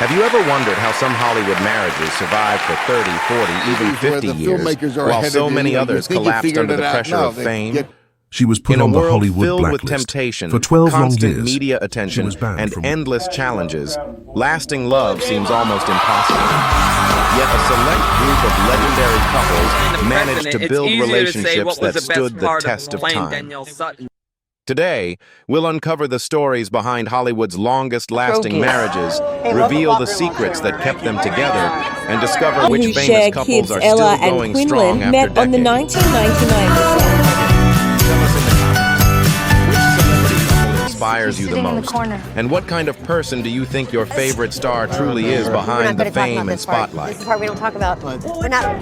Have you ever wondered how some Hollywood marriages survive for 30, 40, even 50 years, while so many others collapsed under the pressure of fame? She was put In a on the world Hollywood filled with blacklist. temptation, For 12 long constant years, media she attention, was banned and from endless challenges, lasting love seems almost impossible. Yet a select group of legendary couples managed to build relationships that stood the test of time. Today, we'll uncover the stories behind Hollywood's longest-lasting marriages, reveal the secrets that kept them together, and discover which famous couples are still going strong after decades. On the 1999 Inspires you the most? And what kind of person do you think your favorite star truly is behind the fame and spotlight? This is the part we don't talk about. We're not.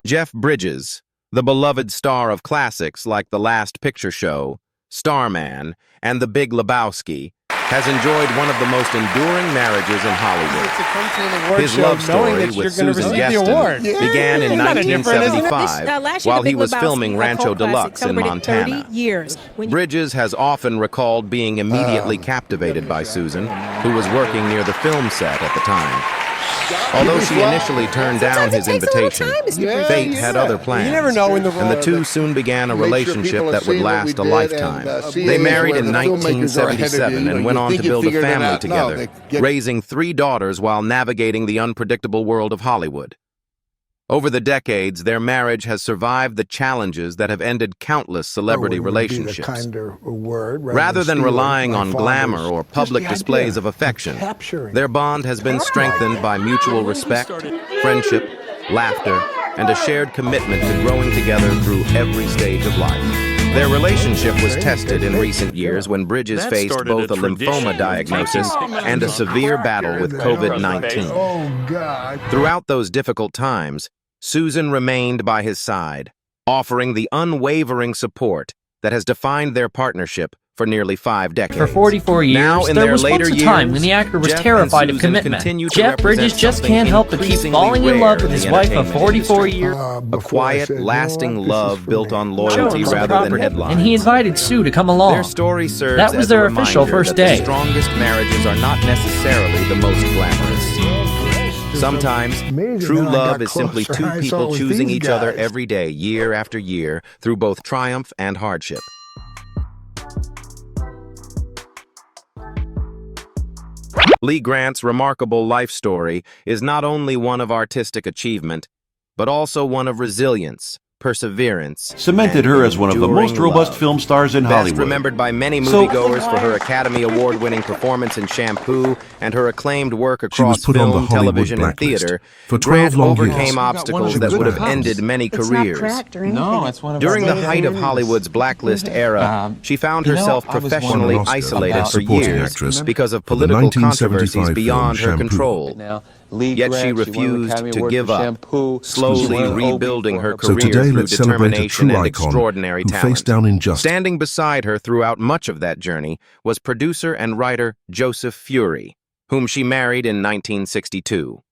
Jeff Bridges, the beloved star of classics like The Last Picture Show, Starman, and The Big Lebowski, has enjoyed one of the most enduring marriages in Hollywood. His love story with Susan Geston began in 1975 while he was filming Rancho Deluxe in Montana. Bridges has often recalled being immediately captivated by Susan, who was working near the film set at the time. Although she initially turned down his invitation, fate had other plans, and the two soon began a relationship that would last a lifetime. They married in 1977 and went on to build a family together, raising 3 daughters while navigating the unpredictable world of Hollywood. Over the decades, their marriage has survived the challenges that have ended countless celebrity relationships. Rather than relying on glamour or public displays of affection, their bond has been strengthened by mutual respect, friendship, laughter, and a shared commitment to growing together through every stage of life. Their relationship was tested in recent years when Bridges faced both a lymphoma diagnosis and a severe battle with COVID-19. Throughout those difficult times, Susan remained by his side, offering the unwavering support that has defined their partnership for nearly 5 decades. For 44 years, there was once a time when the actor was terrified of commitment. Jeff Bridges just can't help but keep falling in love with his wife of 44 years. A quiet, lasting love built on loyalty rather than headlines. And he invited Sue to come along. Their story serves that was as their a official reminder first that day. the strongest marriages are not necessarily the most glamorous. Sometimes, true love is simply 2 people choosing each other every day, year after year, through both triumph and hardship. Lee Grant's remarkable life story is not only one of artistic achievement, but also one of resilience, perseverance, cemented her as one of the most robust film stars in Hollywood. Best remembered by many moviegoers for her Academy Award-winning performance in Shampoo and her acclaimed work across film, television, and theater, Grant overcame obstacles that would have ended many careers. During the height of Hollywood's blacklist era, she found herself professionally isolated for years because of political controversies beyond her control. Yet she refused to give up, slowly rebuilding her career through determination and extraordinary talent. Standing beside her throughout much of that journey was producer and writer Joseph Fury, whom she married in 1962.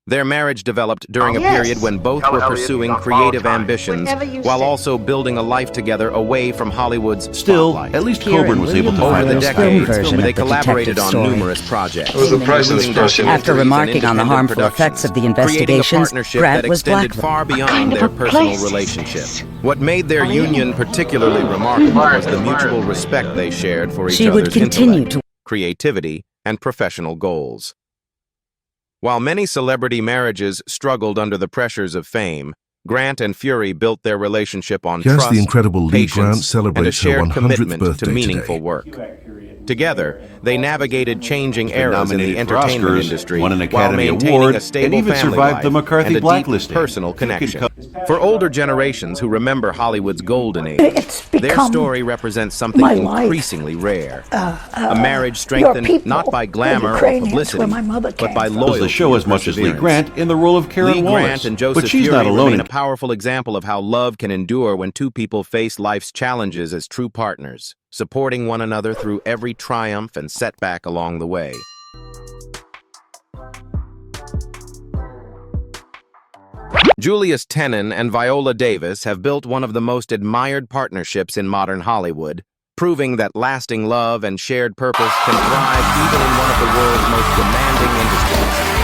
Their marriage developed during a period when both were pursuing creative ambitions while also building a life together away from Hollywood's spotlight. Still, at least Coburn was able to Over find the decades, version they of the collaborated on detective story. numerous projects. It was a priceless process. After remarking on the harmful effects of the investigations, Grant was extended blacklisted. far beyond their personal relationship. What made their union particularly remarkable was the mutual respect they shared for each She would other's continue intellect, creativity, and professional goals. While many celebrity marriages struggled under the pressures of fame, Grant and Fury built their relationship on trust, the incredible Lee Grant patience, and a celebrates her shared 100th commitment to birthday meaningful today. work. Together, they navigated changing eras in the nominated for entertainment Oscars, industry won an while Academy maintaining Award, a stable and even family survived life the McCarthy and a deep blacklisting. personal connection. For older generations who remember Hollywood's golden age, their story represents something increasingly rare. A marriage strengthened not by glamour or publicity, but by loyalty. The show and as much as Lee perseverance. Grant in the role of Karen Lee Wallace. Grant and Joseph But she's Fury not alone remain in a powerful example of how love can endure when 2 people face life's challenges as true partners, supporting one another through every triumph and setback along the way. Julius Tenen and Viola Davis have built one of the most admired partnerships in modern Hollywood, proving that lasting love and shared purpose can thrive even in one of the world's most demanding industries.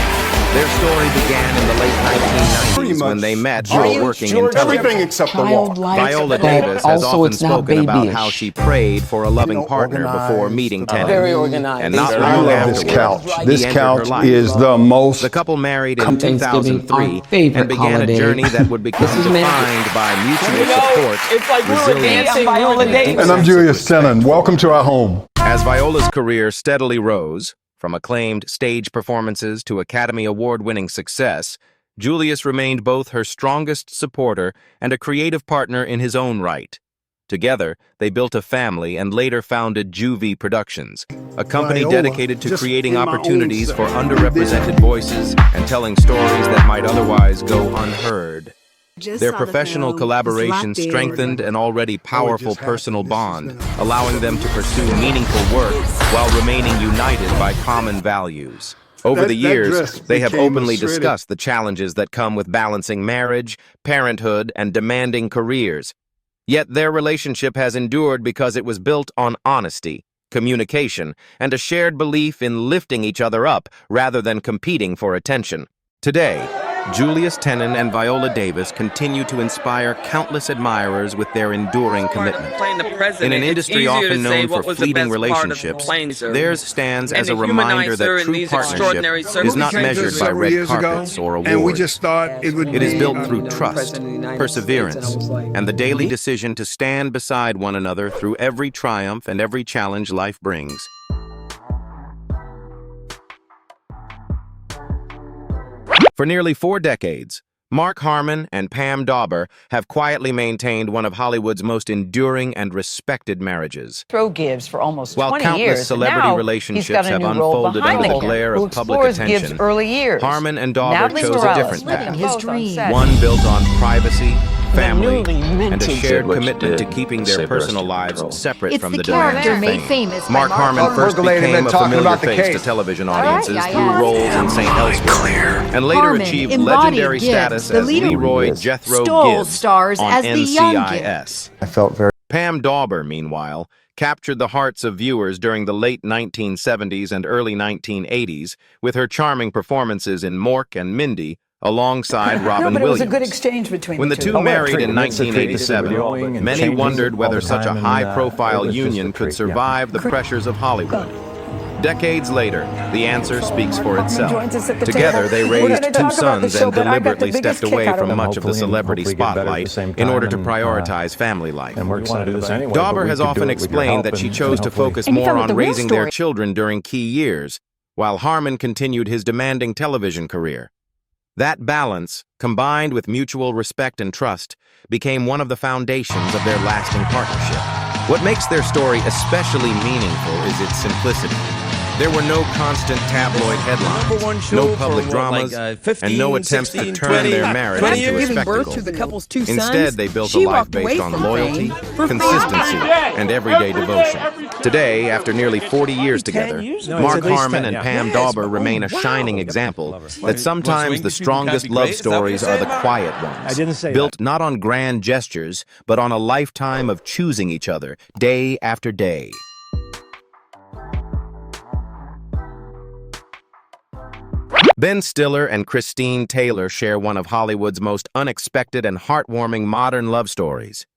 Their story began in the late 1990s when they met while working in television. Except the walk. Viola Davis has often spoken about how she prayed for a loving partner before meeting Tennant. Very organized. And not I long love this afterward, couch. he This entered her couch life. is the most. The couple married in Come Thanksgiving, 2003 our favorite and began holiday. a journey that would become This is magic. defined by mutual support, It's like we were resilience, dancing Viola Davis. And I'm Julius Tennant. Welcome to our home. As Viola's career steadily rose, from acclaimed stage performances to Academy Award-winning success, Julius remained both her strongest supporter and a creative partner in his own right. Together, they built a family and later founded Juvie Productions, a company dedicated to creating opportunities for underrepresented voices and telling stories that might otherwise go unheard. Their professional collaboration strengthened an already powerful personal bond, allowing them to pursue meaningful work while remaining united by common values. Over the years, they have openly discussed the challenges that come with balancing marriage, parenthood, and demanding careers. Yet their relationship has endured because it was built on honesty, communication, and a shared belief in lifting each other up rather than competing for attention. Today, Julius Tennant and Viola Davis continue to inspire countless admirers with their enduring commitment. In an industry often known for fleeting relationships, theirs stands as a reminder that true partnership is not measured by red carpets or awards. And we just thought It is built through trust, perseverance, and the daily decision to stand beside one another through every triumph and every challenge life brings. For nearly 4 decades, Mark Harmon and Pam Dauber have quietly maintained one of Hollywood's most enduring and respected marriages. Gibbs for almost While 20 countless years. celebrity Now, relationships have unfolded under the glare of public attention, Gibbs' early years. Harmon and Dauber Natalie chose a Morales, different living path. his dream. One built on privacy, family, and a shared what you commitment to did keeping to their save the rest personal of your lives girl. separate It's from the the demands character of made fame. famous by Mark Mark Harmon Harmon. first Percolating became and a talking familiar about the face to case. television right, audiences yeah, through yeah. roles in St. Elsewhere, and later Harmon achieved embodied legendary Gibbs, status the as leader. Leroy Jethro Stole Gibbs stars on as the young NCIS. I felt very. Pam Dauber, meanwhile, captured the hearts of viewers during the late 1970s and early 1980s with her charming performances in Mork and Mindy alongside Robin but it was Williams. a good exchange between When the the two. two married in 1987, many wondered whether such a high-profile union could survive the pressures of Hollywood. Decades later, the answer speaks for itself. Together, they raised 2 sons and deliberately stepped away from much of the celebrity spotlight in order to prioritize family life. Dauber has often explained that she chose to focus more on raising their children during key years, while Harmon continued his demanding television career. That balance, combined with mutual respect and trust, became one of the foundations of their lasting partnership. What makes their story especially meaningful is its simplicity. There were no constant tabloid headlines, no public dramas, and no attempts to turn their marriage into a spectacle. Instead, they built a life based on loyalty, consistency, and everyday devotion. Today, after nearly 40 years together, Mark Harmon and Pam Dauber remain a shining example that sometimes the strongest love stories are the quiet ones, built not on grand gestures, but on a lifetime of choosing each other day after day. Ben Stiller and Christine Taylor share one of Hollywood's most unexpected and heartwarming modern love stories.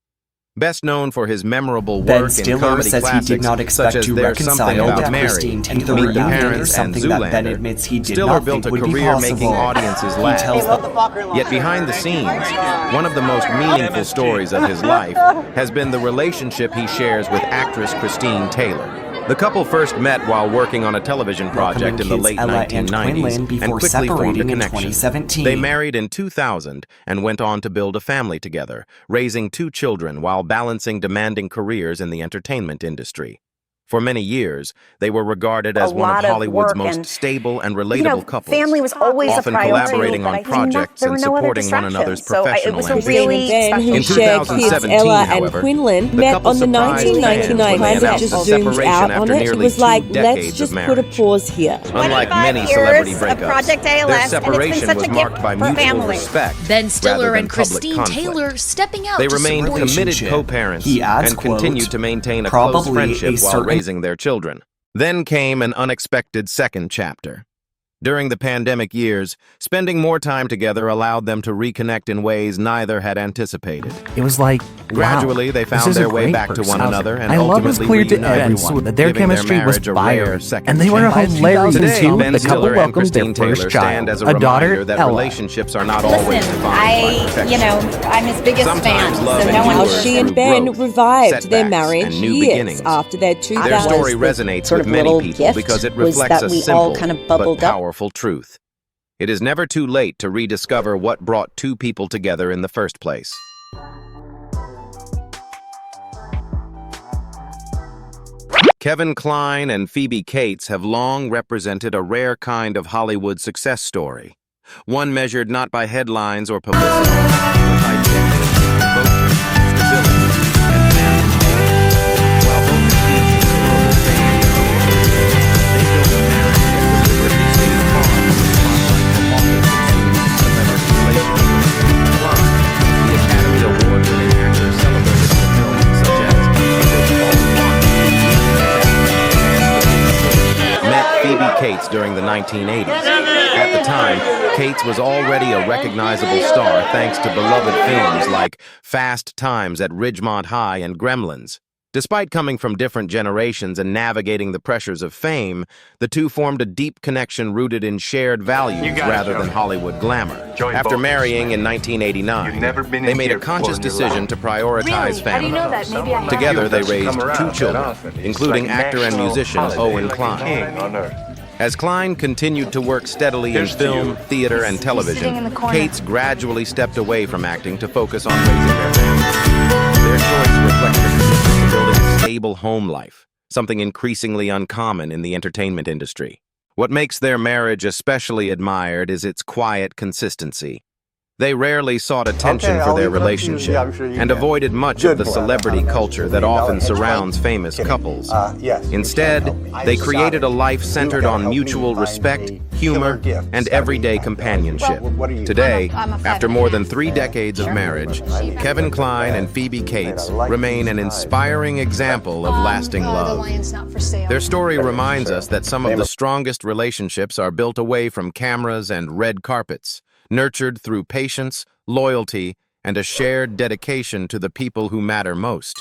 Best known for his memorable work in comedy classics such as There's Something About Mary, Meet the Parents, and Zoolander, Stiller built a career making audiences laugh. Yet behind the scenes, one of the most meaningful stories of his life has been the relationship he shares with actress Christine Taylor. The couple first met while working on a television project in the late 1990s and quickly formed a connection. They married in 2000 and went on to build a family together, raising 2 children while balancing demanding careers in the entertainment industry. For many years, they were regarded as one of Hollywood's most stable and relatable couples. Family was always often a priority, collaborating on projects and supporting one another's professional ambitions. Really Ben, who In shared kids 2017, Ella however, and Quinlan, the met couple on the surprised fans 1999 when they plan, announced just their zoomed separation out on after it. It nearly was 2 like, let's decades just of put a marriage. pause here. Unlike 25 many years celebrity of breakups, Project ALS, their and it's been separation such was a gift marked by for mutual family. respect Ben Stiller rather than and public Christine conflict. Taylor stepping out They to remained support committed each co-parents He adds, and quote, continued to maintain a close "Probably friendship a while certain-" raising their children. Then came an unexpected second chapter. During the pandemic years, spending more time together allowed them to reconnect in ways neither had anticipated. It was like, Gradually, they found their way back to one another and I love it's ultimately clear to reunited, everyone that their giving chemistry was marriage a fire, rare second and they were chance. hilarious Today, too. Ben The couple Stiller and welcomed Christine their Taylor first stand child, as a a reminder daughter, that Ella. relationships are not always Listen, defined by perfection. I'm his biggest Sometimes fan, love so no one endures How she through and Ben growth, revived their setbacks, marriage and new years beginnings. after their 2000. Their story was the resonates sort with of many little people gift because it was reflects that a we all simple kind of but bubbled up. powerful truth. It is never too late to rediscover what brought two people together in the first place. Kevin Kline and Phoebe Cates have long represented a rare kind of Hollywood success story. One measured not by headlines or publicity, but by decades of devotion, stability, and family. While both achieved considerable fame in their careers, they built a marriage that deliberately stayed far from the spotlight that often consumes celebrity relationships. Kline, the Academy Award-winning actor, celebrated in films such as A Good Call met Phoebe Cates during the 1980s. At the time, Cates was already a recognizable star thanks to beloved films like Fast Times at Ridgemont High and Gremlins. Despite coming from different generations and navigating the pressures of fame, the two formed a deep connection rooted in shared values rather than Hollywood glamour. After marrying in 1989, they made a conscious decision to prioritize family. Together, they raised 2 children, including actor and musician Owen Kline. As Kline continued to work steadily in film, theater, and television, Cates gradually stepped away from acting to focus on raising their family. Their choice reflects their commitment to building a stable home life, something increasingly uncommon in the entertainment industry. What makes their marriage especially admired is its quiet consistency. They rarely sought attention for their relationship and avoided much of the celebrity culture that often surrounds famous couples. Instead, they created a life centered on mutual respect, humor, and everyday companionship. Today, after more than 3 decades of marriage, Kevin Kline and Phoebe Cates remain an inspiring example of lasting love. Their story reminds us that some of the strongest relationships are built away from cameras and red carpets, nurtured through patience, loyalty, and a shared dedication to the people who matter most.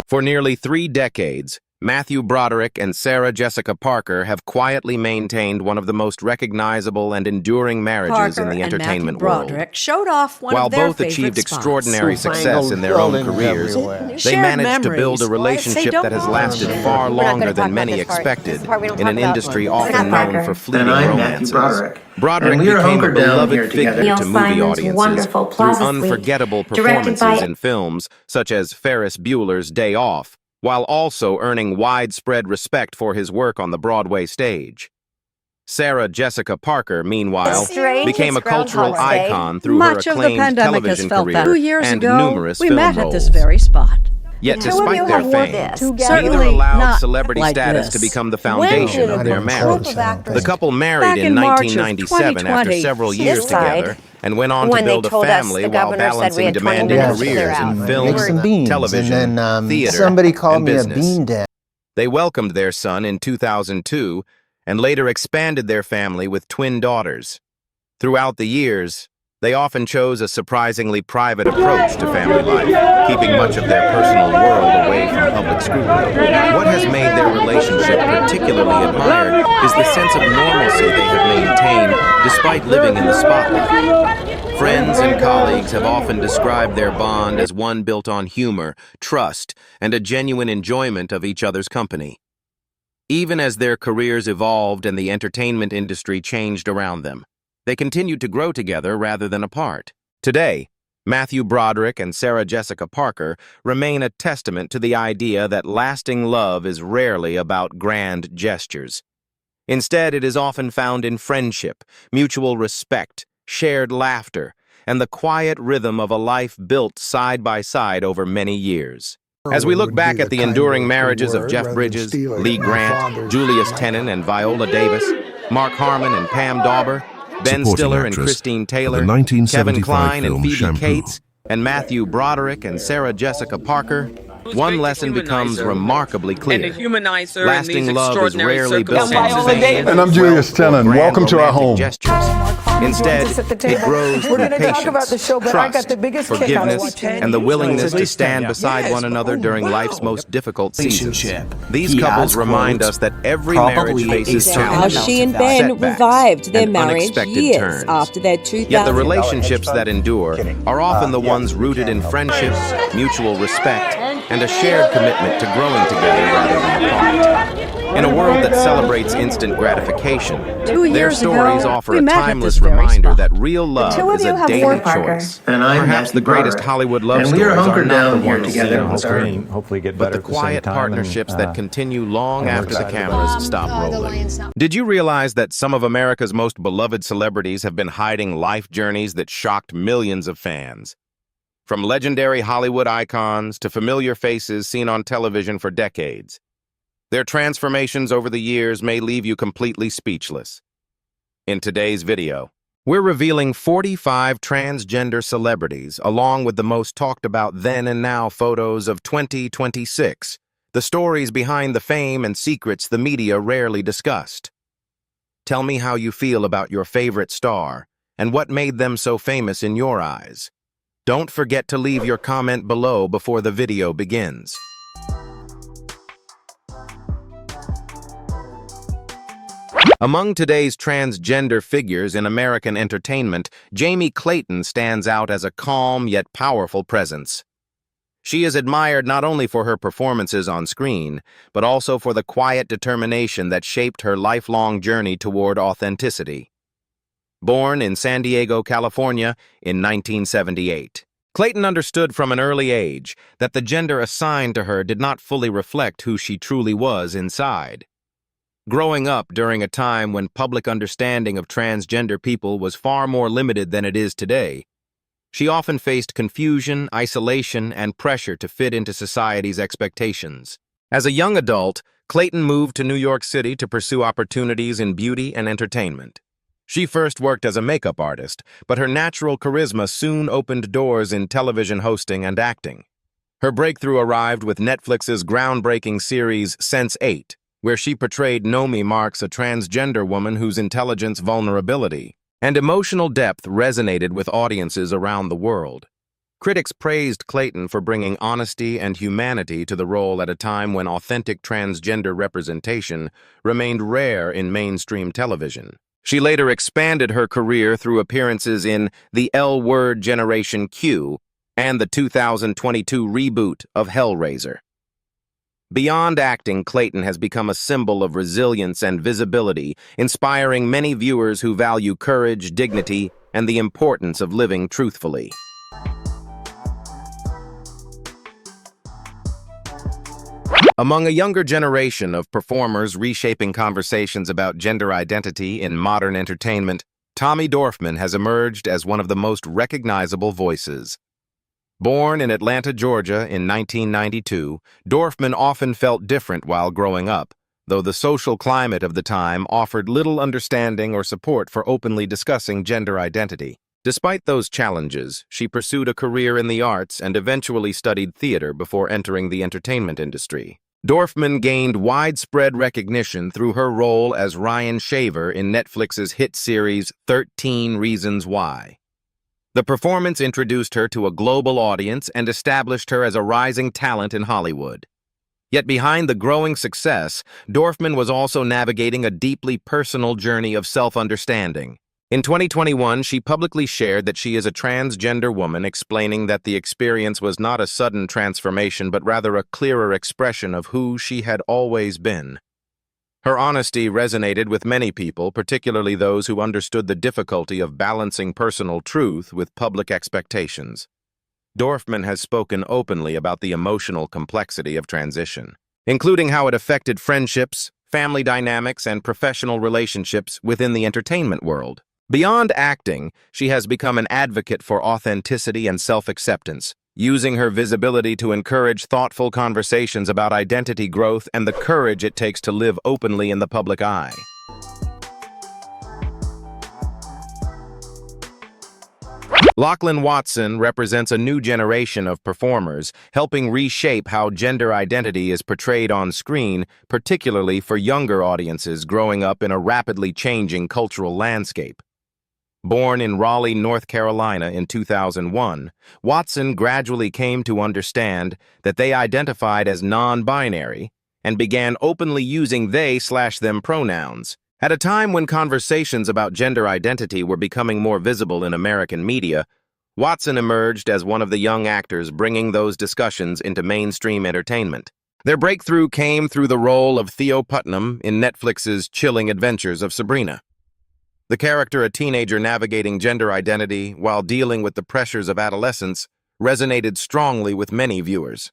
For nearly 3 decades, Matthew Broderick and Sarah Jessica Parker have quietly maintained one of the most recognizable and enduring marriages in the entertainment world. Showed off one While of their both achieved favorite extraordinary spots. success in their own careers, they managed to build a relationship that has lasted far longer than many expected in an industry often known for fleeting romances. Broderick became a beloved figure to movie audiences through unforgettable performances in films such as Ferris Bueller's Day Off, while also earning widespread respect for his work on the Broadway stage. Sarah Jessica Parker, meanwhile, became a cultural icon through her acclaimed television career 2 years and ago, numerous we film met roles. at this very spot. Yet despite their fame, neither Certainly allowed not celebrity like status this. to become the foundation of their marriage. The couple married Back in in March of 1997 after 2020. several years This side, together and went on to when they build a told us family the while governor said we balancing had 20 demanding minutes to careers clear in out. film, television, theater, somebody called and me business. a bean dad. They welcomed their son in 2002 and later expanded their family with twin daughters. Throughout the years, they often chose a surprisingly private approach to family life, keeping much of their personal world away from public scrutiny. What has made their relationship particularly admired is the sense of normalcy they have maintained despite living in the spotlight. Friends and colleagues have often described their bond as one built on humor, trust, and a genuine enjoyment of each other's company. Even as their careers evolved and the entertainment industry changed around them, they continued to grow together rather than apart. Today, Matthew Broderick and Sarah Jessica Parker remain a testament to the idea that lasting love is rarely about grand gestures. Instead, it is often found in friendship, mutual respect, shared laughter, and the quiet rhythm of a life built side by side over many years. As we look back at the enduring marriages of Jeff Bridges, Lee Grant, Julius Tennant and Viola Davis, Mark Harmon and Pam Dauber, Ben Stiller and Christine Taylor, Kevin Kline and Phoebe Cates, and Matthew Broderick and Sarah Jessica Parker, one lesson becomes remarkably clear. Lasting love is rarely built on fame. And I'm Julius Tennant. Welcome to our home. Gestures. Instead, it grows through patience, trust, forgiveness, and the willingness to stand beside one another during life's most difficult seasons. These couples remind us that every marriage faces How challenges, she and Ben revived their and marriage unexpected years turns. after their 2000. Yet the relationships that endure are often the ones rooted in friendship, mutual respect, and a shared commitment to growing together rather than apart. In a world that celebrates instant gratification, their stories offer a timeless reminder that real love is a daily choice. And I'm Perhaps the greatest Hollywood love and we are stories are hunkered not down the here ones together seen on with our screen, hopefully get but better the quiet partnerships that continue long and we're after the excited cameras stop rolling. Did you realize that some of America's most beloved celebrities have been hiding life journeys that shocked millions of fans? From legendary Hollywood icons to familiar faces seen on television for decades, their transformations over the years may leave you completely speechless. In today's video, we're revealing 45 transgender celebrities, along with the most talked about then and now photos of 2026, the stories behind the fame and secrets the media rarely discussed. Tell me how you feel about your favorite star and what made them so famous in your eyes. Don't forget to leave your comment below before the video begins. Among today's transgender figures in American entertainment, Jamie Clayton stands out as a calm yet powerful presence. She is admired not only for her performances on screen, but also for the quiet determination that shaped her lifelong journey toward authenticity. Born in San Diego, California in 1978, Clayton understood from an early age that the gender assigned to her did not fully reflect who she truly was inside. Growing up during a time when public understanding of transgender people was far more limited than it is today, she often faced confusion, isolation, and pressure to fit into society's expectations. As a young adult, Clayton moved to New York City to pursue opportunities in beauty and entertainment. She first worked as a makeup artist, but her natural charisma soon opened doors in television hosting and acting. Her breakthrough arrived with Netflix's groundbreaking series Sense8, where she portrayed Nomi Marks, a transgender woman whose intelligence, vulnerability, and emotional depth resonated with audiences around the world. Critics praised Clayton for bringing honesty and humanity to the role at a time when authentic transgender representation remained rare in mainstream television. She later expanded her career through appearances in The L Word Generation Q and the 2022 reboot of Hellraiser. Beyond acting, Clayton has become a symbol of resilience and visibility, inspiring many viewers who value courage, dignity, and the importance of living truthfully. Among a younger generation of performers reshaping conversations about gender identity in modern entertainment, Tommy Dorfman has emerged as one of the most recognizable voices. Born in Atlanta, Georgia in 1992, Dorfman often felt different while growing up, though the social climate of the time offered little understanding or support for openly discussing gender identity. Despite those challenges, she pursued a career in the arts and eventually studied theater before entering the entertainment industry. Dorfman gained widespread recognition through her role as Ryan Shaver in Netflix's hit series 13 Reasons Why. The performance introduced her to a global audience and established her as a rising talent in Hollywood. Yet behind the growing success, Dorfman was also navigating a deeply personal journey of self-understanding. In 2021, she publicly shared that she is a transgender woman, explaining that the experience was not a sudden transformation, but rather a clearer expression of who she had always been. Her honesty resonated with many people, particularly those who understood the difficulty of balancing personal truth with public expectations. Dorfman has spoken openly about the emotional complexity of transition, including how it affected friendships, family dynamics, and professional relationships within the entertainment world. Beyond acting, she has become an advocate for authenticity and self-acceptance, using her visibility to encourage thoughtful conversations about identity growth and the courage it takes to live openly in the public eye. Lachlan Watson represents a new generation of performers, helping reshape how gender identity is portrayed on screen, particularly for younger audiences growing up in a rapidly changing cultural landscape. Born in Raleigh, North Carolina in 2001, Watson gradually came to understand that they identified as non-binary and began openly using they/them pronouns. At a time when conversations about gender identity were becoming more visible in American media, Watson emerged as one of the young actors bringing those discussions into mainstream entertainment. Their breakthrough came through the role of Theo Putnam in Netflix's Chilling Adventures of Sabrina. The character, a teenager navigating gender identity while dealing with the pressures of adolescence, resonated strongly with many viewers.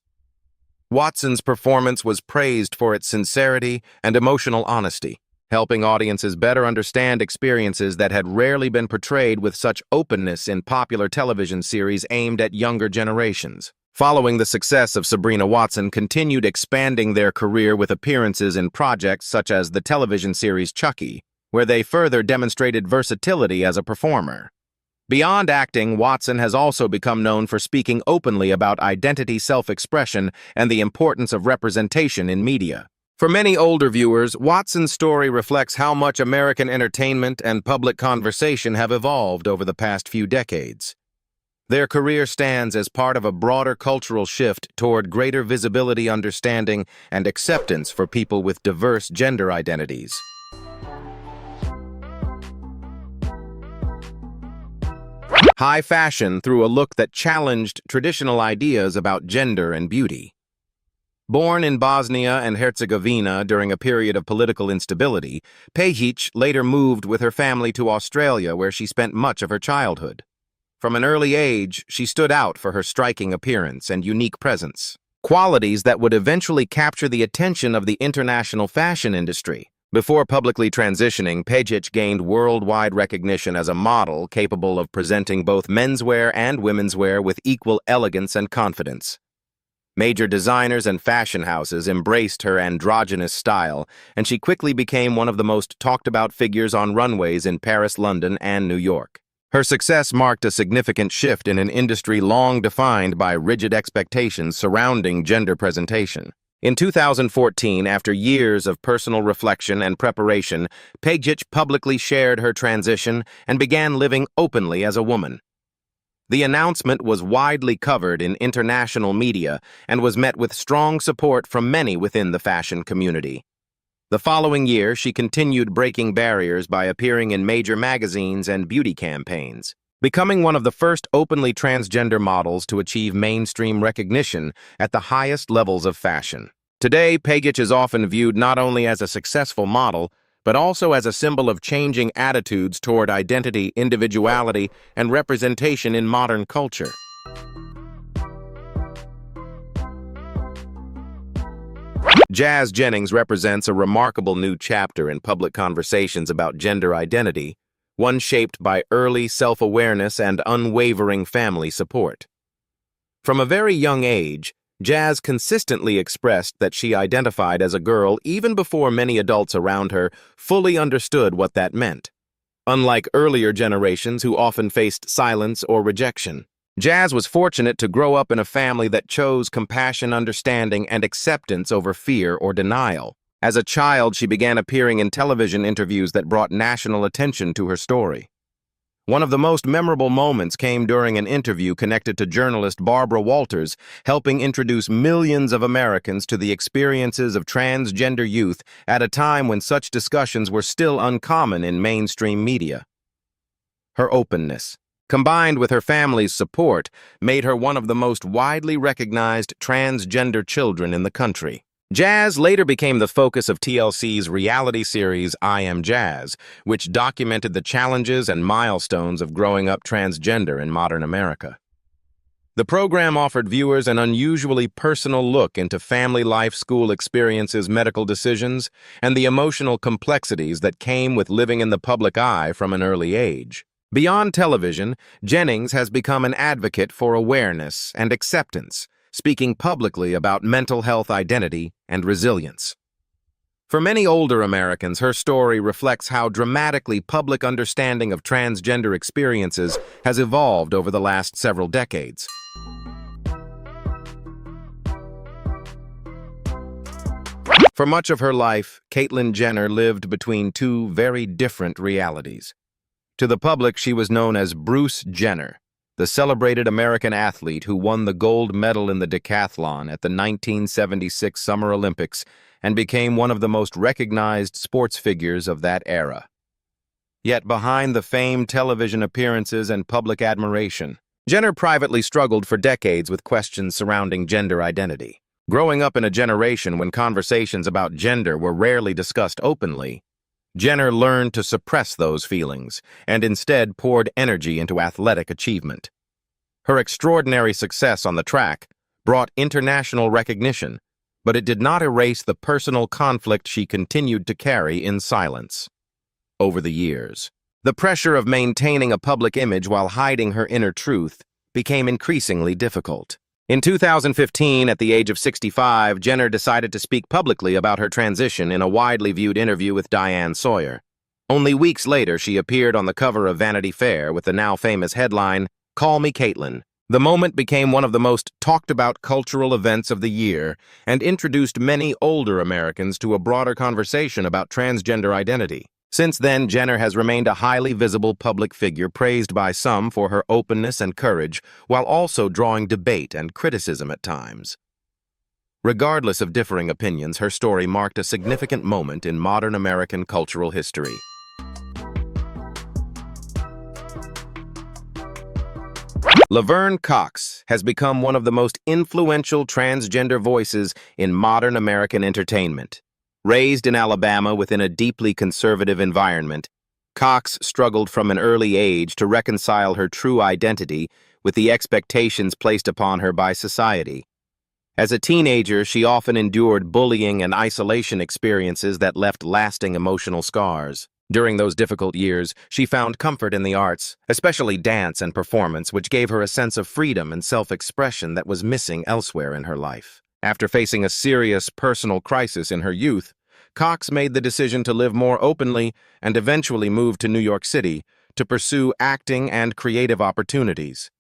Watson's performance was praised for its sincerity and emotional honesty, helping audiences better understand experiences that had rarely been portrayed with such openness in popular television series aimed at younger generations. Following the success of Sabrina, Watson continued expanding their career with appearances in projects such as the television series Chucky, where they further demonstrated versatility as a performer. Beyond acting, Watson has also become known for speaking openly about identity, self-expression, and the importance of representation in media. For many older viewers, Watson's story reflects how much American entertainment and public conversation have evolved over the past few decades. Their career stands as part of a broader cultural shift toward greater visibility, understanding, and acceptance for people with diverse gender identities. High fashion through a look that challenged traditional ideas about gender and beauty. Born in Bosnia and Herzegovina during a period of political instability, Pejic later moved with her family to Australia, where she spent much of her childhood. From an early age, she stood out for her striking appearance and unique presence, qualities that would eventually capture the attention of the international fashion industry. Before publicly transitioning, Pejic gained worldwide recognition as a model capable of presenting both menswear and womenswear with equal elegance and confidence. Major designers and fashion houses embraced her androgynous style, and she quickly became one of the most talked-about figures on runways in Paris, London, and New York. Her success marked a significant shift in an industry long defined by rigid expectations surrounding gender presentation. In 2014, after years of personal reflection and preparation, Pejic publicly shared her transition and began living openly as a woman. The announcement was widely covered in international media and was met with strong support from many within the fashion community. The following year, she continued breaking barriers by appearing in major magazines and beauty campaigns, becoming one of the first openly transgender models to achieve mainstream recognition at the highest levels of fashion. Today, Pejic is often viewed not only as a successful model, but also as a symbol of changing attitudes toward identity, individuality, and representation in modern culture. Jazz Jennings represents a remarkable new chapter in public conversations about gender identity, one shaped by early self-awareness and unwavering family support. From a very young age, Jazz consistently expressed that she identified as a girl even before many adults around her fully understood what that meant. Unlike earlier generations who often faced silence or rejection, Jazz was fortunate to grow up in a family that chose compassion, understanding, and acceptance over fear or denial. As a child, she began appearing in television interviews that brought national attention to her story. One of the most memorable moments came during an interview connected to journalist Barbara Walters, helping introduce millions of Americans to the experiences of transgender youth at a time when such discussions were still uncommon in mainstream media. Her openness, combined with her family's support, made her one of the most widely recognized transgender children in the country. Jazz later became the focus of TLC's reality series I Am Jazz, which documented the challenges and milestones of growing up transgender in modern America. The program offered viewers an unusually personal look into family life, school experiences, medical decisions, and the emotional complexities that came with living in the public eye from an early age. Beyond television, Jennings has become an advocate for awareness and acceptance, speaking publicly about mental health, identity, and resilience. For many older Americans, her story reflects how dramatically public understanding of transgender experiences has evolved over the last several decades. For much of her life, Caitlyn Jenner lived between two very different realities. To the public, she was known as Bruce Jenner, the celebrated American athlete who won the gold medal in the decathlon at the 1976 Summer Olympics and became one of the most recognized sports figures of that era. Yet behind the famed television appearances and public admiration, Jenner privately struggled for decades with questions surrounding gender identity. Growing up in a generation when conversations about gender were rarely discussed openly, Jenner learned to suppress those feelings and instead poured energy into athletic achievement. Her extraordinary success on the track brought international recognition, but it did not erase the personal conflict she continued to carry in silence. Over the years, the pressure of maintaining a public image while hiding her inner truth became increasingly difficult. In 2015, at the age of 65, Jenner decided to speak publicly about her transition in a widely viewed interview with Diane Sawyer. Only weeks later, she appeared on the cover of Vanity Fair with the now famous headline, "Call Me Caitlyn." The moment became one of the most talked-about cultural events of the year and introduced many older Americans to a broader conversation about transgender identity. Since then, Jenner has remained a highly visible public figure praised by some for her openness and courage, while also drawing debate and criticism at times. Regardless of differing opinions, her story marked a significant moment in modern American cultural history. Laverne Cox has become one of the most influential transgender voices in modern American entertainment. Raised in Alabama within a deeply conservative environment, Cox struggled from an early age to reconcile her true identity with the expectations placed upon her by society. As a teenager, she often endured bullying and isolation experiences that left lasting emotional scars. During those difficult years, she found comfort in the arts, especially dance and performance, which gave her a sense of freedom and self-expression that was missing elsewhere in her life. After facing a serious personal crisis in her youth, Cox made the decision to live more openly and eventually moved to New York City to pursue acting and creative opportunities.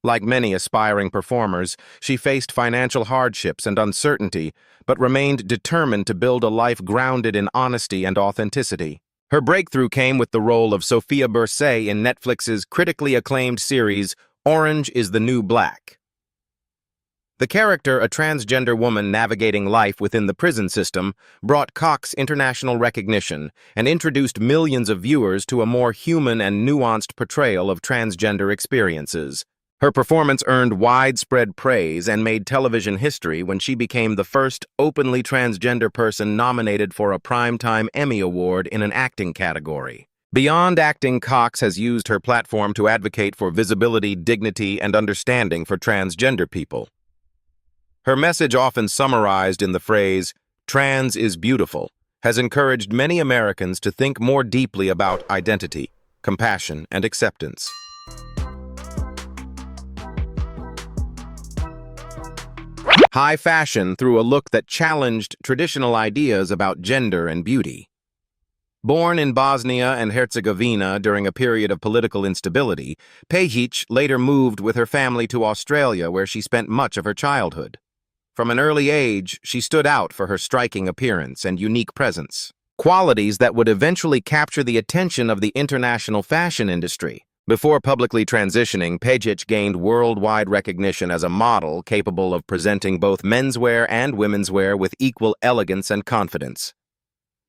Like many aspiring performers, she faced financial hardships and uncertainty, but remained determined to build a life grounded in honesty and authenticity. Her breakthrough came with the role of Sophia Bursay in Netflix's critically acclaimed series, Orange is the New Black. The character, a transgender woman navigating life within the prison system, brought Cox international recognition and introduced millions of viewers to a more human and nuanced portrayal of transgender experiences. Her performance earned widespread praise and made television history when she became the first openly transgender person nominated for a Primetime Emmy Award in an acting category. Beyond acting, Cox has used her platform to advocate for visibility, dignity, and understanding for transgender people. Her message, often summarized in the phrase, "Trans is beautiful," has encouraged many Americans to think more deeply about identity, compassion, and acceptance. High fashion through a look that challenged traditional ideas about gender and beauty. Born in Bosnia and Herzegovina during a period of political instability, Pejic later moved with her family to Australia, where she spent much of her childhood. From an early age, she stood out for her striking appearance and unique presence, qualities that would eventually capture the attention of the international fashion industry. Before publicly transitioning, Pejic gained worldwide recognition as a model capable of presenting both menswear and womenswear with equal elegance and confidence.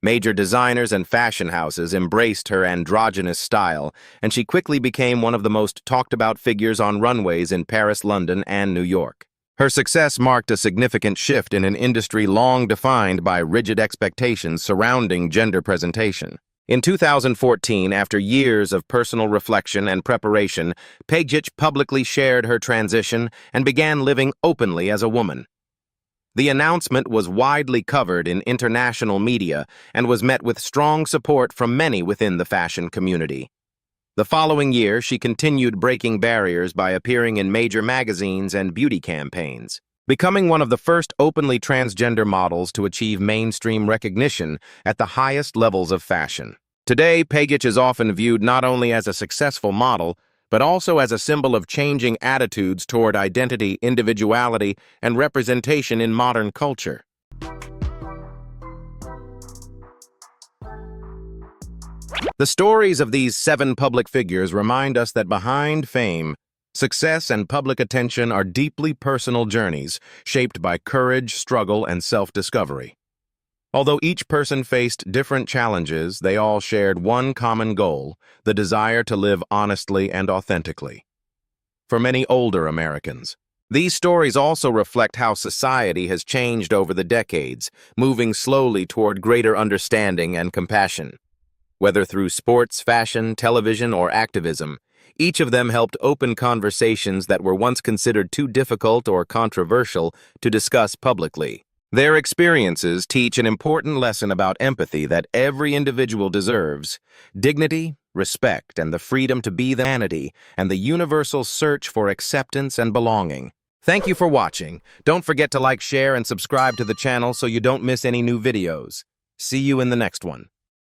Major designers and fashion houses embraced her androgynous style, and she quickly became one of the most talked-about figures on runways in Paris, London, and New York. Her success marked a significant shift in an industry long defined by rigid expectations surrounding gender presentation. In 2014, after years of personal reflection and preparation, Pejic publicly shared her transition and began living openly as a woman. The announcement was widely covered in international media and was met with strong support from many within the fashion community. The following year, she continued breaking barriers by appearing in major magazines and beauty campaigns, becoming one of the first openly transgender models to achieve mainstream recognition at the highest levels of fashion. Today, Pejic is often viewed not only as a successful model, but also as a symbol of changing attitudes toward identity, individuality, and representation in modern culture. The stories of these 7 public figures remind us that behind fame, success and public attention are deeply personal journeys shaped by courage, struggle, and self-discovery. Although each person faced different challenges, they all shared one common goal, the desire to live honestly and authentically. For many older Americans, these stories also reflect how society has changed over the decades, moving slowly toward greater understanding and compassion. Whether through sports, fashion, television, or activism, each of them helped open conversations that were once considered too difficult or controversial to discuss publicly. Their experiences teach an important lesson about empathy that every individual deserves: dignity, respect, and the freedom to be humanity, and the universal search for acceptance and belonging. Thank you for watching. Don't forget to like, share, and subscribe to the channel so you don't miss any new videos. See you in the next one.